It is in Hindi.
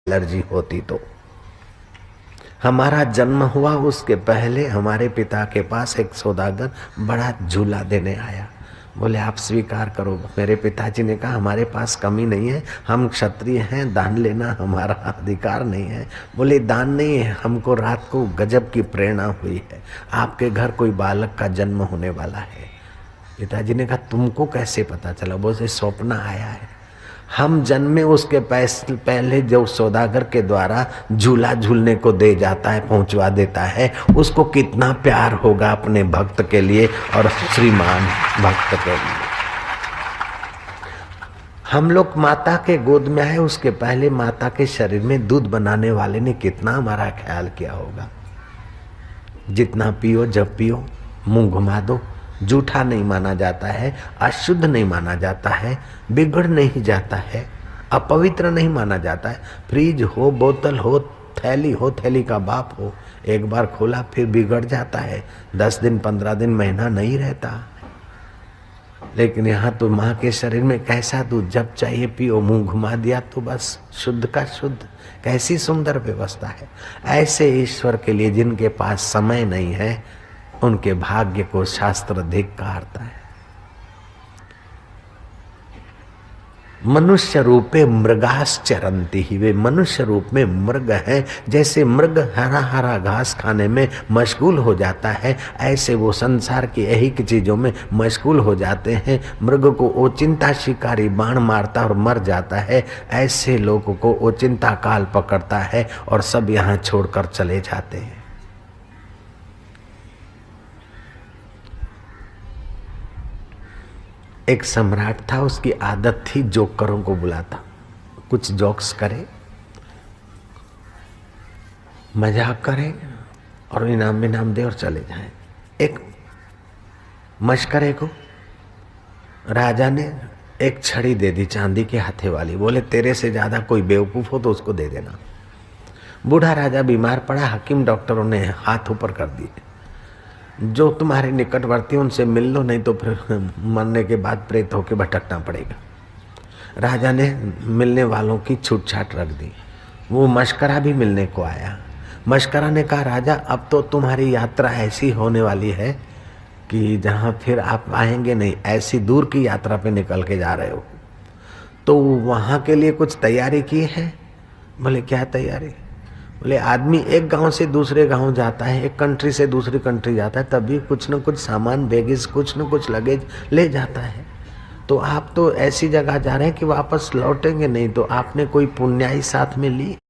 एलर्जी होती तो। हमारा जन्म हुआ उसके पहले हमारे पिता के पास एक सौदागर बड़ा झूला देने आया। बोले आप स्वीकार करो। मेरे पिताजी ने कहा हमारे पास कमी नहीं है, हम क्षत्रिय हैं, दान लेना हमारा अधिकार नहीं है। बोले दान नहीं है, हमको रात को गजब की प्रेरणा हुई है, आपके घर कोई बालक का जन्म होने वाला है। पिताजी ने कहा तुमको कैसे पता चला? बोले स्वप्न आया है। हम जन्मे उसके पहले जो सौदागर के द्वारा झूला झूलने को दे जाता है, पहुंचवा देता है, उसको कितना प्यार होगा अपने भक्त के लिए और श्रीमान भक्त के लिए। हम लोग माता के गोद में आए, उसके पहले माता के शरीर में दूध बनाने वाले ने कितना हमारा ख्याल किया होगा। जितना पियो जब पियो, मुंह घुमा दो, जूठा नहीं माना जाता है, अशुद्ध नहीं माना जाता है, बिगड़ नहीं जाता है, अपवित्र नहीं माना जाता है। फ्रिज हो, बोतल हो, थैली हो, थैली का बाप हो, एक बार खोला फिर बिगड़ जाता है, 10 दिन 15 दिन महीना नहीं रहता। लेकिन यहाँ तो माँ के शरीर में कैसा दूध, जब चाहिए पियो, मुंह घुमा दिया तो बस शुद्ध का शुद्ध। कैसी सुंदर व्यवस्था है। ऐसे ईश्वर के लिए जिनके पास समय नहीं है, उनके भाग्य को शास्त्र धिक्कारता है। मनुष्य रूपे मृगाश्चरन्ति ही, वे मनुष्य रूप में मृग हैं। जैसे मृग हरा हरा घास खाने में मशगूल हो जाता है, ऐसे वो संसार की ऐहिक चीजों में मशगूल हो जाते हैं। मृग को ओचिंता शिकारी बाण मारता और मर जाता है, ऐसे लोगों को ओचिंता काल पकड़ता है और सब यहाँ छोड़कर चले जाते हैं। एक सम्राट था, उसकी आदत थी जोकरों को बुलाता, कुछ जोक्स करे, मजाक करे और इनाम विनाम दे और चले जाए। एक मशकरे को राजा ने एक छड़ी दे दी, चांदी के हाथे वाली। बोले तेरे से ज्यादा कोई बेवकूफ हो तो उसको दे देना। बूढ़ा राजा बीमार पड़ा, हकीम डॉक्टरों ने हाथ ऊपर कर दिए, जो तुम्हारे निकटवर्ती उनसे मिल लो, नहीं तो फिर मरने के बाद प्रेत होके भटकना पड़ेगा। राजा ने मिलने वालों की छूटछाट रख दी। वो मशकरा भी मिलने को आया। मशकरा ने कहा राजा अब तो तुम्हारी यात्रा ऐसी होने वाली है कि जहाँ फिर आप आएंगे नहीं, ऐसी दूर की यात्रा पे निकल के जा रहे हो, तो वहाँ के लिए कुछ तैयारी की है? बोले क्या तैयारी? बोले आदमी एक गांव से दूसरे गांव जाता है, एक कंट्री से दूसरी कंट्री जाता है, तभी कुछ न कुछ सामान, बैगेज, कुछ न कुछ लगेज ले जाता है। तो आप तो ऐसी जगह जा रहे हैं कि वापस लौटेंगे नहीं, तो आपने कोई पुण्याई साथ में ली?